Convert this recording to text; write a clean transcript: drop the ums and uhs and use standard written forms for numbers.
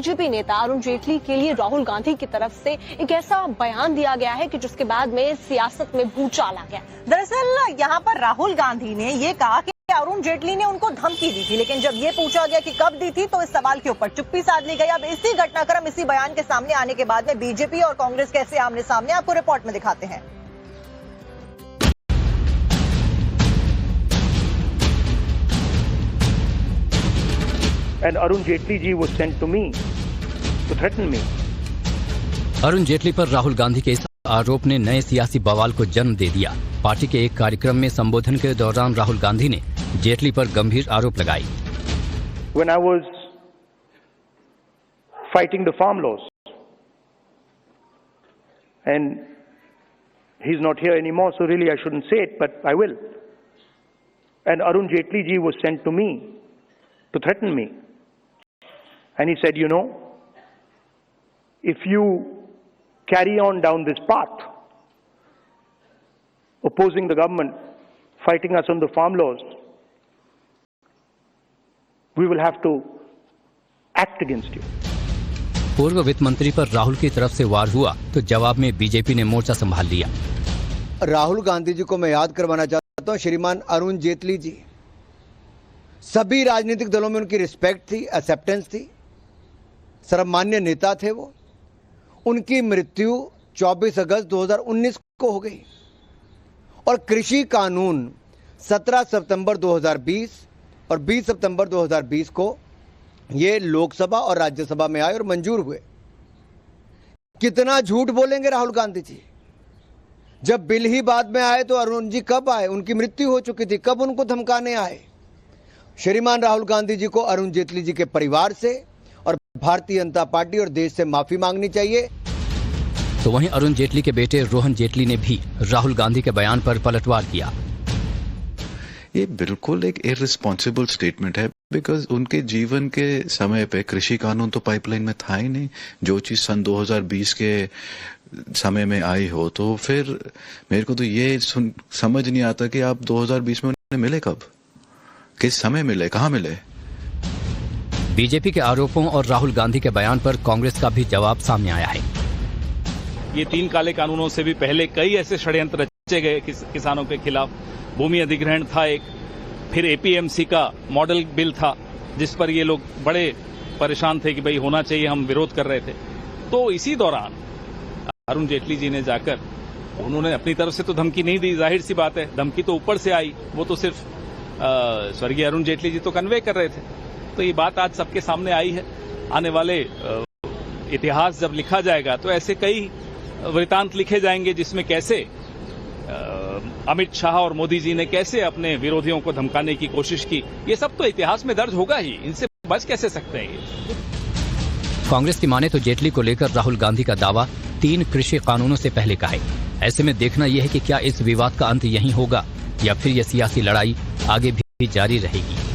BJP नेता अरुण जेटली के लिए राहुल गांधी की तरफ से एक ऐसा बयान दिया गया है कि जिसके बाद में सियासत में भूचाल आ गया। दरअसल यहाँ पर राहुल गांधी ने ये कहा कि अरुण जेटली ने उनको धमकी दी थी, लेकिन जब ये पूछा गया कि कब दी थी तो इस सवाल के ऊपर चुप्पी साध ली गई। अब इसी घटनाक्रम, इसी बयान के सामने आने के बाद में बीजेपी और कांग्रेस कैसे आमने सामने, आपको रिपोर्ट में दिखाते हैं। And Arun Jaitley ji was sent to me to threaten me. Arun Jaitley पर राहुल गांधी के इस आरोप ने नए सियासी बवाल को जन्म दे दिया। पार्टी के एक कार्यक्रम में संबोधन के दौरान राहुल गांधी ने जेटली पर गंभीर आरोप लगाए। When I was fighting the farm laws, and he's not here anymore, so really I shouldn't say it, but I will. And Arun Jaitley ji was sent to me to threaten me. And he said, you know, if you carry on down this path, opposing the government, fighting us on the farm laws, we will have to act against you. पूर्व वित्त मंत्री पर राहुल की तरफ से वार हुआ तो जवाब में बीजेपी ने मोर्चा संभाल लिया। राहुल गांधी जी को मैं याद करवाना चाहता हूं, श्रीमान अरुण जेटली जी, सभी राजनीतिक दलों में उनकी रिस्पेक्ट थी, एक्सेप्टेंस थी, सर्वमान्य नेता थे वो। उनकी मृत्यु 24 अगस्त 2019 को हो गई और कृषि कानून 17 सितंबर 2020 और 20 सितंबर 2020 को ये लोकसभा और राज्यसभा में आए और मंजूर हुए। कितना झूठ बोलेंगे राहुल गांधी जी। जब बिल ही बाद में आए तो अरुण जी कब आए? उनकी मृत्यु हो चुकी थी, कब उनको धमकाने आए? श्रीमान राहुल गांधी जी को अरुण जेटली जी के परिवार से और भारतीय जनता पार्टी और देश से माफी मांगनी चाहिए। तो वहीं अरुण जेटली के बेटे रोहन जेटली ने भी राहुल गांधी के बयान पर पलटवार किया। ये बिल्कुल एक इररिस्पॉन्सिबल स्टेटमेंट है, बिकॉज उनके जीवन के समय पे कृषि कानून तो पाइपलाइन में था ही नहीं। जो चीज सन 2020 के समय में आई हो, तो फिर मेरे को तो ये समझ नहीं आता कि आप 2020 में उन्हें मिले कब, किस समय मिले, कहाँ मिले। बीजेपी के आरोपों और राहुल गांधी के बयान पर कांग्रेस का भी जवाब सामने आया है। ये 3 काले कानूनों से भी पहले कई ऐसे षड्यंत्र रचे गए किसानों के खिलाफ। भूमि अधिग्रहण था एक, फिर एपीएमसी का मॉडल बिल था जिस पर ये लोग बड़े परेशान थे कि भाई होना चाहिए, हम विरोध कर रहे थे। तो इसी दौरान अरुण जेटली जी ने जाकर, उन्होंने अपनी तरफ से तो धमकी नहीं दी, जाहिर सी बात है, धमकी तो ऊपर से आई, वो तो सिर्फ स्वर्गीय अरुण जेटली जी तो कन्वे कर रहे थे। तो ये बात आज सबके सामने आई है। आने वाले इतिहास जब लिखा जाएगा तो ऐसे कई वृतांत लिखे जाएंगे जिसमें कैसे अमित शाह और मोदी जी ने कैसे अपने विरोधियों को धमकाने की कोशिश की। ये सब तो इतिहास में दर्ज होगा ही, इनसे बच कैसे सकते हैं ये। कांग्रेस की माने तो जेटली को लेकर राहुल गांधी का दावा 3 कृषि कानूनों से पहले का है। ऐसे में देखना यह है कि क्या इस विवाद का अंत यहीं होगा या फिर यह सियासी लड़ाई आगे भी जारी रहेगी।